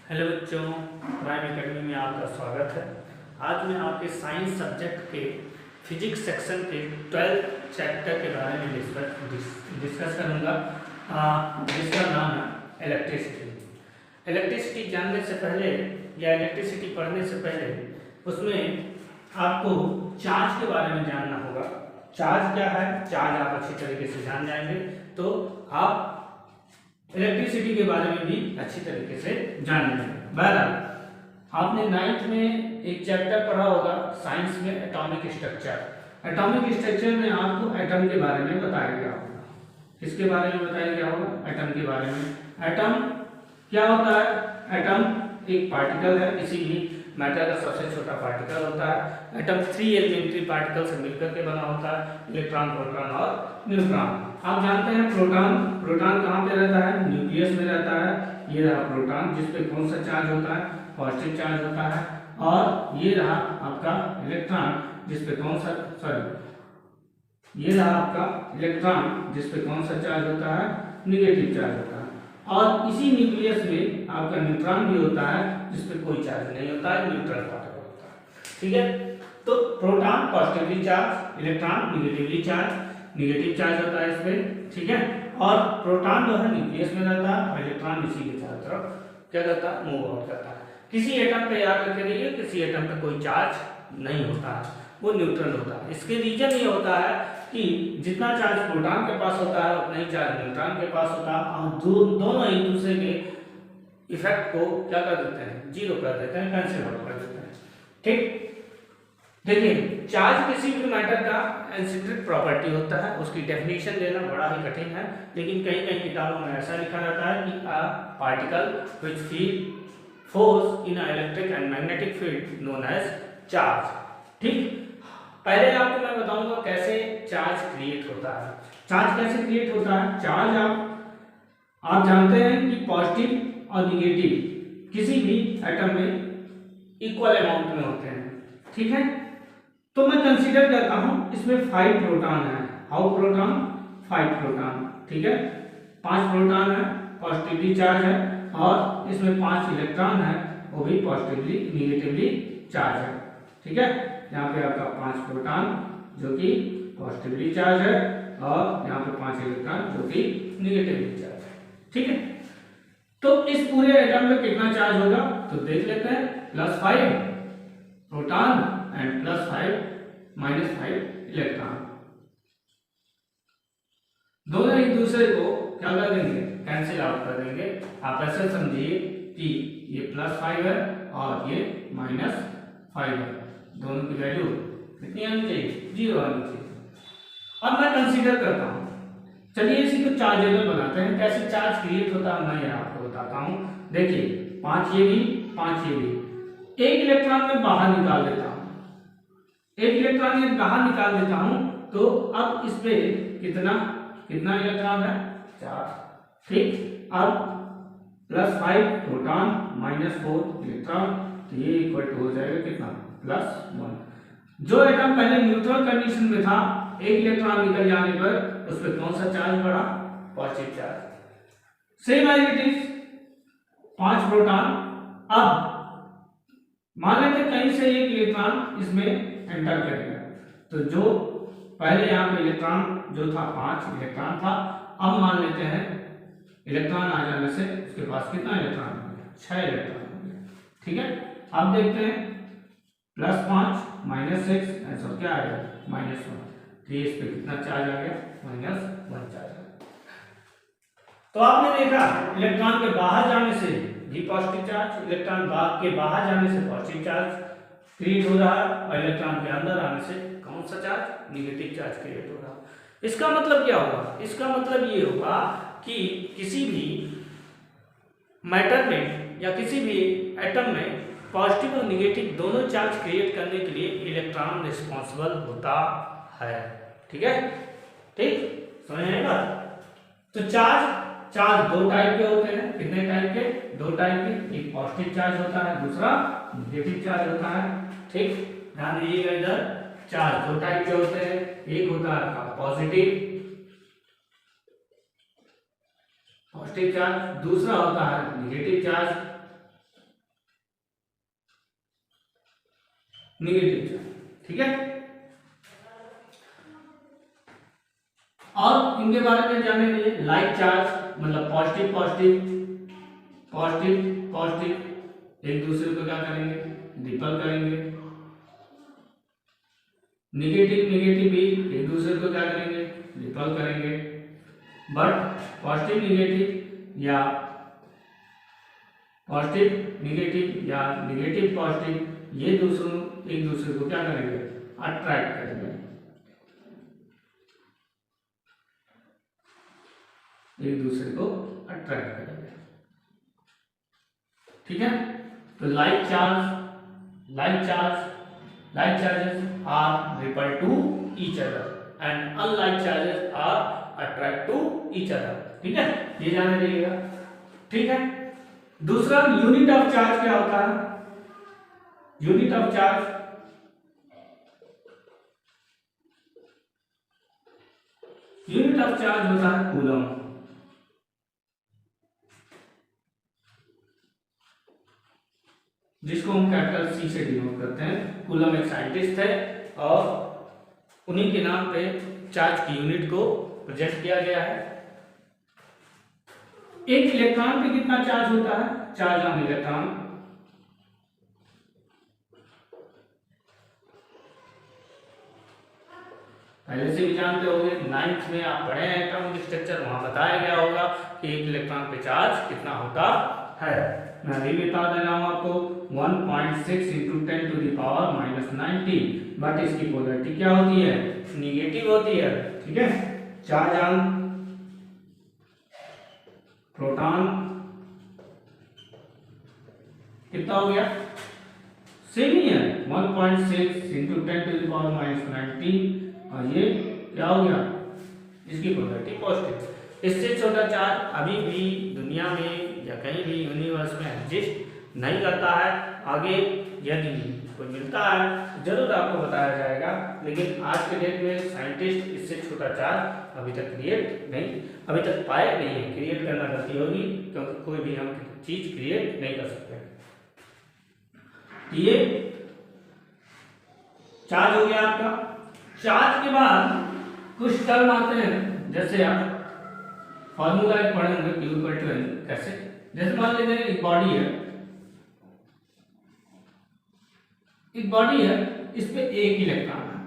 Hello बच्चों, prime academy में आपका स्वागत है। आज मैं आपके साइंस सब्जेक्ट के फिजिक्स सेक्शन के 12th चैप्टर के बारे में डिस्कस करूँगा, जिसका नाम है इलेक्ट्रिसिटी। इलेक्ट्रिसिटी जानने से पहले या इलेक्ट्रिसिटी पढ़ने से पहले उसमें आपको चार्ज के बारे में जानना होगा। चार्ज क्या है, चार्ज आप अच्छी तरीके से जान जाएंगे तो आप इलेक्ट्रिसिटी के बारे में भी अच्छी तरीके से जान लेंगे। बहरहाल आपने 9th में एक चैप्टर पढ़ा होगा साइंस में, एटॉमिक स्ट्रक्चर। एटॉमिक स्ट्रक्चर में आपको एटम के बारे में बताया गया होगा। किसके बारे में बताया गया होगा? एटम के बारे में। एटम क्या होता है? एटम एक पार्टिकल है, किसी भी मैटर का सबसे छोटा पार्टिकल होता है। एटम 3 एलिमेंट्री पार्टिकल से मिलकर के बना होता है, इलेक्ट्रॉन, प्रोटॉन और न्यूट्रॉन। आप जानते हैं प्रोटॉन, प्रोटॉन कहाँ पे रहता है? न्यूक्लियस में रहता है। ये रहा प्रोटॉन, जिस पे कौन सा चार्ज होता है? पॉजिटिव चार्ज होता है। और ये रहा आपका इलेक्ट्रॉन, जिस पे कौन सा ये रहा आपका इलेक्ट्रॉन, जिस पे कौन सा चार्ज होता है? निगेटिव चार्ज होता है। और इसी न्यूक्लियस में आपका न्यूट्रॉन भी होता है, जिस पे कोई चार्ज नहीं होता है, न्यूट्रल पार्टिकल होता है। ठीक है, तो proton positively charge, electron negatively charge, negative charge होता है इसमें। ठीक है, और प्रोटॉन जो है न्यूक्लियस में रहता है और इलेक्ट्रॉन इसी के चारों तरफ क्या करता है? मूव आउट करता है। किसी एटम पे याद रखे रहिए, किसी एटम पे कोई चार्ज नहीं होता है, वो न्यूट्रल होता है। इसके रीजन ये होता है कि जितना चार्ज प्रोटॉन के पास होता है उतना ही चार्ज न्यूट्रॉन के पास होता है, और दोनों एक दूसरे के इफेक्ट को क्या कर देते हैं? जीरो कर देते हैं, कैंसिल आउट कर देते हैं। ठीक, देखिए चार्ज किसी भी मैटर का एसिंट्रिक प्रॉपर्टी होता है। उसकी डेफिनेशन देना बड़ा ही कठिन है, लेकिन कहीं कहीं किताबों में ऐसा लिखा रहता है कि a particle which feel force in electric and magnetic field known as charge. ठीक, पहले आपको मैं बताऊंगा कैसे चार्ज क्रिएट होता है। चार्ज कैसे क्रिएट होता है? चार्ज आप जानते हैं कि पॉजिटिव और निगेटिव किसी भी एटम में इक्वल अमाउंट में होते हैं। ठीक है, तो मैं कंसीडर करता हूं इसमें 5 प्रोटॉन है। How proton? 5 प्रोटॉन। ठीक है, 5 प्रोटॉन है, पॉजिटिवली चार्ज है, और इसमें 5 इलेक्ट्रॉन है, वो भी पॉजिटिवली निगेटिवली चार्ज है। ठीक है, यहाँ पे आपका 5 प्रोटॉन जो कि पॉजिटिवली चार्ज है, और यहाँ पे 5 इलेक्ट्रॉन जो कि निगेटिवली चार्ज है। ठीक है, तो इस पूरे एटम में कितना चार्ज होगा तो देख लेते हैं। +5 प्रोटॉन एंड +5 -5 इलेक्ट्रॉन, दोनों एक दूसरे को क्या कर देंगे? कैंसिल आउट कर देंगे। आप ऐसे समझिए कि ये +5 है और ये -5 है, दोनों की वैल्यू कितनी आनी चाहिए? 0 आनी चाहिए। अब मैं कंसीडर करता हूं, चलिए इसी को चार्जेबल बनाते हैं। कैसे चार्ज क्रिएट होता है मैं आपको बताता हूं। देखिए 5 ये भी, 5 ये भी, एक इलेक्ट्रॉन में बाहर निकाल देता हूं, एक इलेक्ट्रॉन ये बाहर निकाल देता हूं, तो अब इस पे कितना इलेक्ट्रॉन है? 4। ठीक, अब +5 प्रोटॉन -4 इलेक्ट्रॉन, तो ये इक्वल टू हो जाएगा कितना? +1। जो एटम पहले न्यूट्रल कंडीशन में था, एक इलेक्ट्रॉन निकल जाने पर उस पर कौन सा चार्ज बढ़ा? Positive charge. Same as it is 5 proton. अब मान लेते कहीं से एक इलेक्ट्रॉन इसमें एंटर करेगा, तो जो पहले यहाँ पे इलेक्ट्रॉन जो था 5 इलेक्ट्रॉन था, अब मान लेते हैं इलेक्ट्रॉन आ जाने से उसके पास कितना इलेक्ट्रॉन हो गया? 6 इलेक्ट्रॉन हो गया। ठीक है, अब देखते हैं +5 -6 ऐसा क्या आएगा? -1। तो इस पे कितना चार्ज आ गया? -1 चार्ज आ गया। तो आपने देखा इलेक्ट्रॉन के बाहर जाने से भी पॉजिटिव चार्ज, इलेक्ट्रॉन के बाहर जाने से पॉजिटिव चार्ज क्रिएट हो रहा है, और इलेक्ट्रॉन के अंदर आने से कौन सा चार्ज? निगेटिव चार्ज क्रिएट हो रहा है। इसका मतलब क्या होगा? इसका मतलब ये होगा कि किसी भी मैटर में या किसी भी एटम में पॉजिटिव और निगेटिव दोनों चार्ज क्रिएट करने के लिए इलेक्ट्रॉन रिस्पॉन्सिबल होता है। ठीक है, ठीक समझिएगा। तो चार्ज 2 टाइप के होते हैं। कितने टाइप के? 2 टाइप के। एक पॉजिटिव चार्ज होता है, दूसरा नेगेटिव चार्ज होता है। ठीक, ध्यान दीजिएगा, इधर चार्ज 2 टाइप के होते हैं। एक होता है पॉजिटिव चार्ज, दूसरा होता है निगेटिव चार्ज। Negative charge. ठीक है, और इनके बारे में जानने के लिए लाइक चार्ज मतलब पॉजिटिव पॉजिटिव पॉजिटिव पॉजिटिव एक दूसरे को क्या करेंगे, रिपल करेंगे। नेगेटिव नेगेटिव भी एक दूसरे को क्या करेंगे, रिपल करेंगे। बट पॉजिटिव नेगेटिव या पॉजिटिव नेगेटिव या नेगेटिव पॉजिटिव ये दूसरों एक दूसरे को क्या करेंगे, अट्रैक्ट करेंगे, एक दूसरे को अट्रैक्ट करेंगे। ठीक है, तो like charges are repel to each other and unlike charges are attract to each other. ठीक है, ये जाने दीजिएगा। ठीक है, दूसरा यूनिट ऑफ चार्ज क्या होता है, यूनिट ऑफ चार्ज होता है कूलम। जिसको हम कैपिटल सी से डिनोट करते हैं। कूलम एक साइंटिस्ट है और उन्हीं के नाम पे चार्ज की यूनिट को प्रेजेंट किया गया है। एक इलेक्ट्रॉन पे कितना चार्ज होता है, चार्ज ऑन इलेक्ट्रॉन पहले से भी जानते होंगे, 9th में आप पढ़े हैं एटॉमिक स्ट्रक्चर, वहां बताया गया होगा कि एक इलेक्ट्रॉन पे चार्ज कितना होता है। मैं अभी बता दे रहा हूं आपको 1.6 × 10⁻⁻90, बट इसकी पोलैरिटी क्या होती है, निगेटिव होती है। ठीक है, चार्ज ऑन प्रोटॉन कितना हो गया, सेम ही है 1.6 × 10⁻⁻90, और ये क्या हो गया, इसकी पोलैरिटी पॉजिटिव। इससे छोटा चार्ज अभी भी दुनिया में या कहीं भी यूनिवर्स में एग्जिस्ट नहीं करता है। आगे यदि कोई मिलता है जरूर आपको बताया जाएगा, लेकिन आज के डेट में साइंटिस्ट इससे छोटा चार्ज अभी तक अभी तक पाए नहीं है। क्रिएट करना गलती होगी, क्योंकि कोई भी हम चीज क्रिएट नहीं कर सकते। ये चार्ज हो गया आपका। चार्ज के बाद कुछ टर्म आते हैं, जैसे आप फॉर्मूला एक पढ़े होंगे Q = N। कैसे, जैसे मान लीजिए एक बॉडी है, इस पे एक इलेक्ट्रॉन है।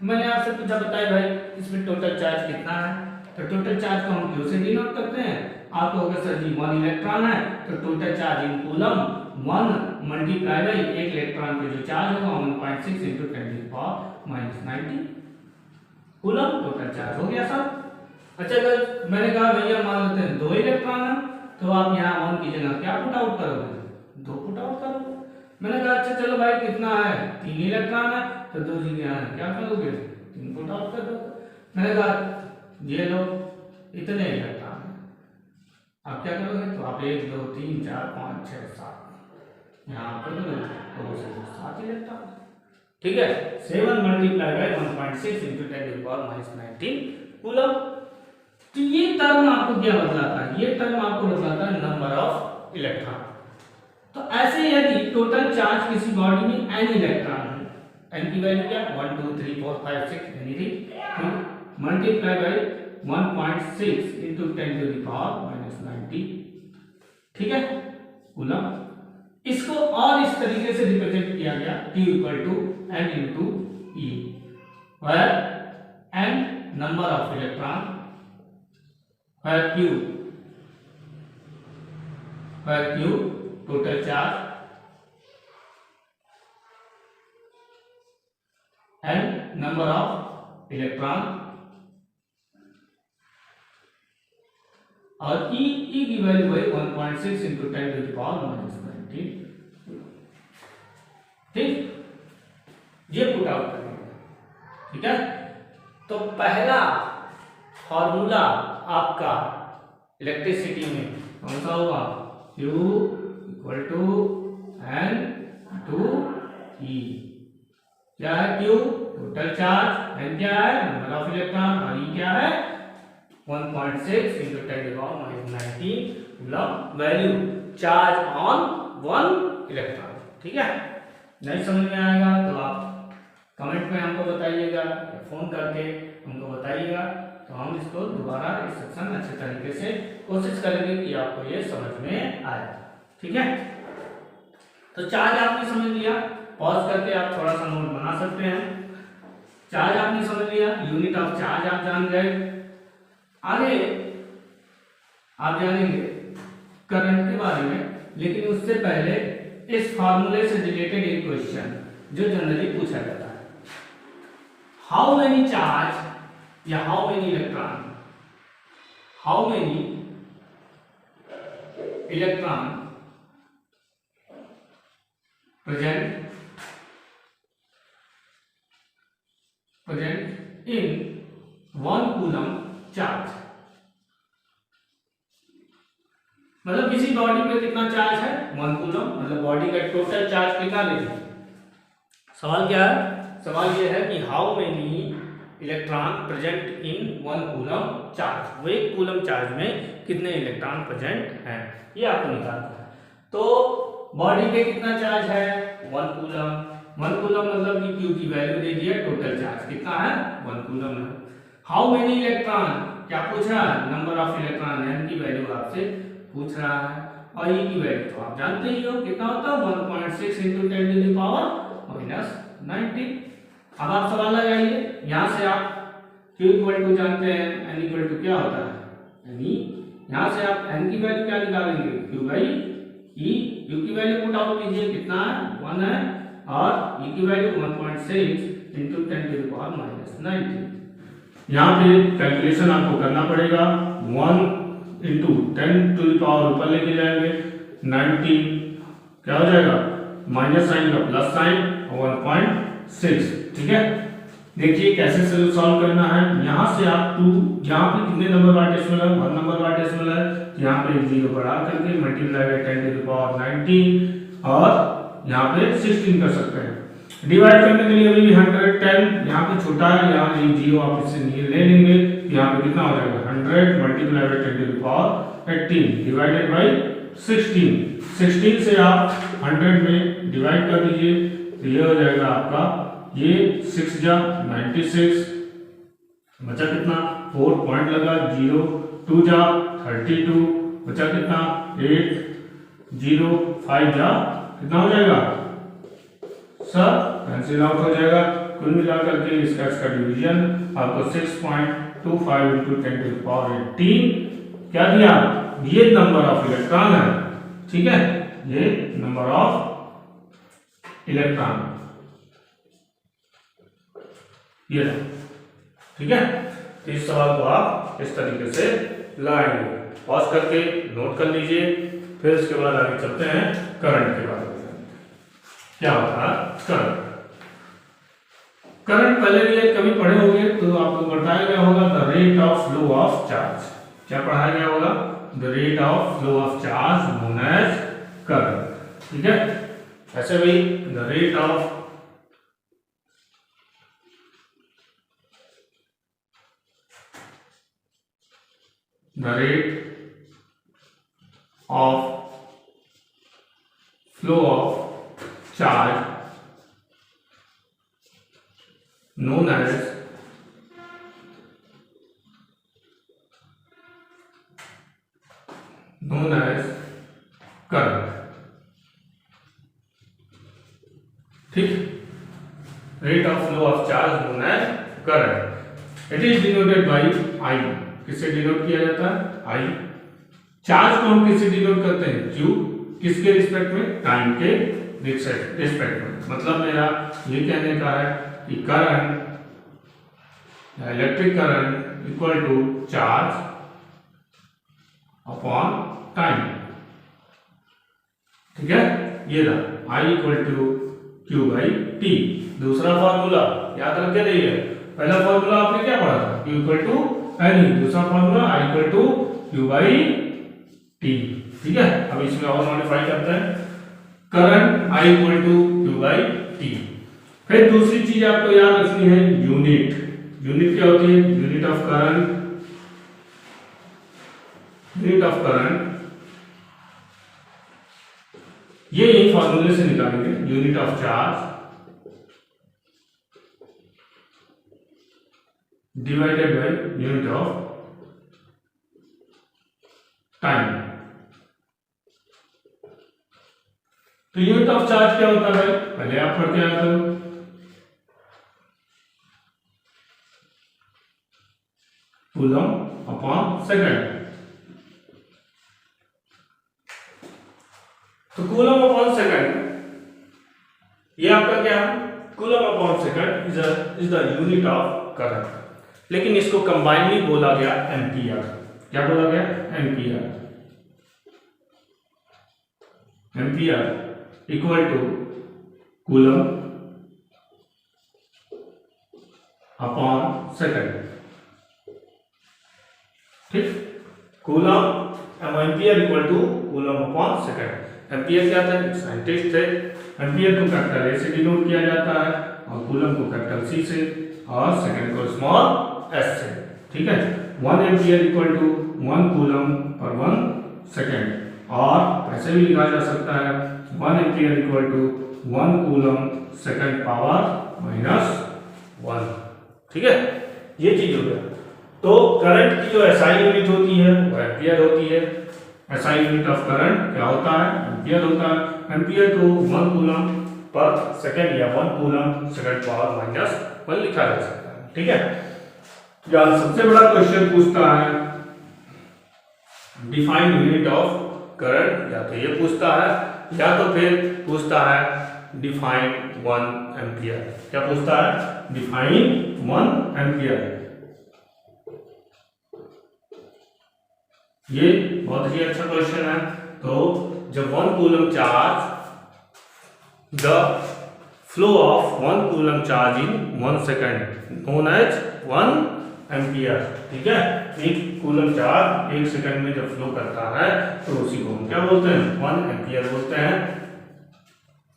तो मैंने आपसे पूछा, बताइए भाई इसमें टोटल चार्ज कितना है, तो टोटल चार्ज को हम Q से डिनोट करते हैं। आप कहोगे सर जी 1 इलेक्ट्रॉन है, तो total charge in coulomb 1 multiply by एक इलेक्ट्रॉन पे जो चार्ज होगा 1.6 × 10⁻⁻90 कूलम टोटल चार्ज हो गया सब। अच्छा, अगर मैंने कहा भैया मान लेते हैं 2 इलेक्ट्रॉन है, तो आप यहाँ 1 की जगह क्या पुट आउट करोगे, 2 पुट आउट करोगे। मैंने कहा अच्छा चलो भाई कितना है, 3 इलेक्ट्रॉन है, तो 2 जगह क्या करोगे, 3 पुट आउट कर दोगे। मैंने कहा ये लो इतने इलेक्ट्रॉन है, आप क्या करोगे, तो आप 1 2 3 4 5 6 7 यहाँ कर दोगे, तो 7 इलेक्ट्रॉन। ठीक है, 7 मल्टीप्लाई बाई 1.6 × 10⁻⁻90 कूलम। तो ये टर्म आपको क्या बतलाता है, ये टर्म आपको बतलाता है नंबर ऑफ इलेक्ट्रॉन। तो ऐसे यदि टोटल चार्ज किसी बॉडी में n इलेक्ट्रॉन है, n की वैल्यू क्या, 1 2 3 4 5 6 एनीथिंग, मल्टीप्लाई बाई 1.6 × 10⁻⁻90। ठीक है, कूलम। इसको और इस तरीके से रिप्रेजेंट किया गया, Q = N × E, where N number of electron, where Q total charge and number of electron, और E की वैल्यू है 1.6 × 10⁻⁻90। ठीक, ये पुट आउट करेंगे। ठीक है, तो पहला फॉर्मूला आपका इलेक्ट्रिसिटी में कौन सा होगा, Q = N × E। क्या है, Q टोटल चार्ज, N क्या है नंबर ऑफ इलेक्ट्रॉन, और E क्या है 1.6 × 10⁻90 coulomb value, charge on 1 electron. ठीक है, नहीं समझ में आएगा तो आप कमेंट में हमको बताइएगा या फ़ोन करके हमको बताइएगा, तो हम इसको दोबारा इस सेक्शन अच्छे तरीके से कोशिश करेंगे कि आपको ये समझ में आए। ठीक है, तो चार्ज आपने समझ लिया, पॉज करके आप थोड़ा सा नोट बना सकते हैं। चार्ज आपने समझ लिया, यूनिट ऑफ चार्ज आप जान गए। आगे आप जानेंगे करंट के बारे में, लेकिन उससे पहले इस फार्मूले से रिलेटेड एक क्वेश्चन जो जनरली पूछा जाता है, हाउ मेनी चार्ज या how many electron, how many electron present in 1 coulomb charge. मतलब किसी बॉडी पे कितना चार्ज है 1 कूलम, मतलब बॉडी का टोटल चार्ज कितना लेंगे। सवाल क्या है, सवाल ये है कि how many electron present in 1 coulomb charge, वो 1 कूलम चार्ज में कितने इलेक्ट्रॉन प्रेजेंट हैं, ये आपको निकालना है। तो बॉडी पे कितना चार्ज है 1 कूलम, 1 कूलम मतलब कि Q की वैल्यू दे दिया, टोटल चार्ज कितना है 1 कूलम है। हाउ मेनी इलेक्ट्रॉन, क्या पूछ रहा है, नंबर ऑफ इलेक्ट्रॉन, n की वैल्यू आपसे पूछ रहा है, और E की वैल्यू तो आप जानते ही हो कितना होता है 1.6 × 10⁻⁻90। अब आप सवाल लगाइए, यहाँ से आप Q = जानते हैं, n = क्या होता है n, यहाँ से आप n की वैल्यू क्या निकालेंगे Q/E, U की वैल्यू पुट आउट कीजिए, कितना है 1 है, और E की वैल्यू 1.6 × 10⁻90। यहाँ पे कैलकुलेशन आपको करना पड़ेगा, 1 × 10⁻, ऊपर लेके जाएंगे 90, क्या हो जाएगा माइनस साइन का प्लस साइन, 1.6। ठीक है, देखिए कैसे सॉल्व करना है। यहाँ से आप 2, यहाँ पे कितने नंबर बार डेसिमल है 1 नंबर बार डेसिमल है, यहाँ पे 0 बढ़ा करके मल्टीप्लाई बाय 10⁻90 और यहाँ पे 16 कर सकते हैं। डिवाइड करने के लिए अभी भी 110 यहाँ पे छोटा है, यहाँ 0 आप इससे ले लेंगे, यहाँ पे कितना हो जाएगा 100 मल्टीप्लाई बाय 10⁻18 डिवाइडेड बाय 16 से आप 100 में डिवाइड कर दीजिए, तो ये हो जाएगा आपका, ये 6 जा 96, बचा कितना 4 पॉइंट लगा 0, 2 जा 32, बचा कितना 8, 0, 5 जा कितना हो जाएगा सब कैंसिल आउट हो जाएगा। कुल मिलाकर के इसका डिवीजन आपको 6.25 × 10⁻18 क्या दिया, ये नंबर ऑफ इलेक्ट्रॉन है। ठीक है, ये नंबर ऑफ इलेक्ट्रॉन ये है। ठीक है, तो इस सवाल को आप इस तरीके से लाएंगे, पॉज करके नोट कर लीजिए, फिर उसके बाद आगे चलते हैं करंट के बारे में। क्या होता है करंट, करंट पहले भी कभी पढ़े होंगे, तो आपको बताया गया होगा the rate of flow of charge. क्या पढ़ाया गया होगा, the rate of flow of charge known as current. ठीक है, ऐसे भी the rate of flow of charge known as current। ठीक, rate of flow of charge known as current। it is denoted by I। किससे denote किया जाता है I। Charge को हम किससे डिनोट करते हैं Q, किसके रिस्पेक्ट में, टाइम के रिस्पेक्ट में। मतलब मेरा ये कहने का है कि current, electric current equal to charge upon time. ठीक है, ये रहा I = Q/T। दूसरा फॉर्मूला याद रखे रहिए, पहला फॉर्मूला आपने क्या पढ़ा था Q = N, दूसरा फॉर्मूला I = Q/T। ठीक है, अब इसमें और मॉडिफाई करते हैं, करंट I = Q/T। फिर दूसरी चीज आपको याद रखनी है यूनिट। यूनिट क्या होती है, यूनिट ऑफ करंट, ये यही फॉर्मूले से निकालेंगे, unit of charge divided by unit of time. तो यूनिट ऑफ चार्ज क्या होता है, पहले आप पढ़ के आते हो, कूलम अपॉन सेकंड। तो कूलम अपॉन सेकंड ये आपका क्या है, coulomb upon second is the unit of current. लेकिन इसको कंबाइनली बोला गया एम्पियर। क्या बोला गया, ampere. Ampere equal to coulomb upon second. ठीक, coulomb ampere equal to coulomb upon second. Ampere क्या था, साइंटिस्ट थे। एम्पियर को कैपिटल ए से डिनोट किया जाता है और कूलम को कैपिटल सी से और सेकंड को स्मॉल एस से। ठीक है, 1 ampere equal to 1 coulomb per 1 second. और ऐसे भी लिखा जा सकता है 1 ampere equal to 1 coulomb second power -1। ठीक है, ये चीज हो गया। तो करंट की जो एसआई यूनिट होती है वो एम्पियर होती है। एसआई यूनिट ऑफ करंट क्या होता है, एम्पियर होता है। एम्पियर को 1 कूलम पर सेकंड या 1 कूलम सेकंड पावर -1 लिखा जा सकता है। ठीक है, या सबसे बड़ा क्वेश्चन पूछता है डिफाइन यूनिट ऑफ करंट, या तो ये पूछता है या तो फिर पूछता है डिफाइन 1 एम्पियर। क्या पूछता है, डिफाइन 1 एम्पियर। ये बहुत ही अच्छा क्वेश्चन है। तो जब 1 coulomb charge, the flow of 1 coulomb charge in 1 second known as 1 ampere. ठीक है, 1 कूलम चार्ज 1 सेकंड में जब फ्लो करता है तो उसी को हम क्या बोलते हैं, 1 एम्पियर बोलते हैं।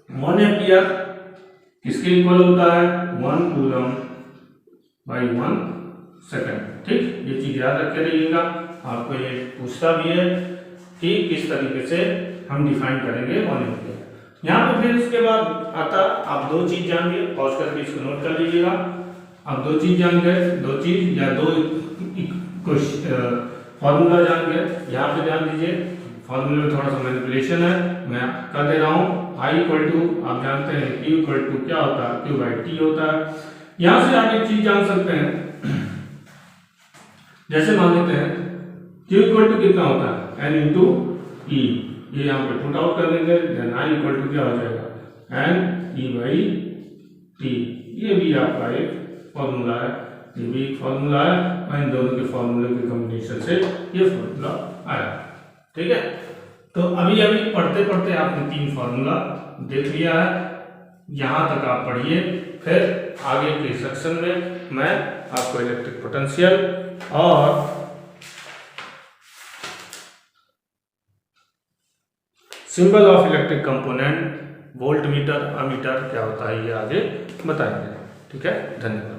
1 एम्पियर किसके इक्वल होता है, 1 कूलम बाई 1 सेकंड। ठीक, ये चीज याद रखे रहिएगा। आपको ये पूछता भी है कि किस तरीके से हम डिफाइन करेंगे 1 एम्पियर। यहाँ पे फिर उसके बाद आता, आप 2 चीज जानिए, पॉज करके इसको नोट कर लीजिएगा। आप 2 चीज जान गए, 2 चीज या 2 फॉर्मूला जान गए। यहाँ पे ध्यान दीजिए, फॉर्मूले में थोड़ा सा मैनिपुलेशन है, मैं कर दे रहा हूँ। आई इक्वल टू, आप जानते हैं Q इक्वल टू क्या होता है, Q बाई टी होता है। यहाँ से आप एक चीज जान सकते हैं, जैसे मान लेते हैं Q इक्वल टू कितना होता है, N इंटू ई। ये यहाँ पे पुट आउट कर देंगे, देन I इक्वल टू क्या हो जाएगा, N E बाई टी। ये भी आपका एक फॉर्मूला है, ये भी एक फॉर्मूला है, और इन दोनों के फॉर्मूले के कॉम्बिनेशन से ये फॉर्मूला आया। ठीक है, तो अभी पढ़ते पढ़ते आपने 3 फॉर्मूला देख लिया है। यहाँ तक आप पढ़िए, फिर आगे के सेक्शन में मैं आपको इलेक्ट्रिक पोटेंशियल और symbol of electric component, volt meter, ammeter क्या होता है, ये आगे बताएंगे। ठीक है, धन्यवाद।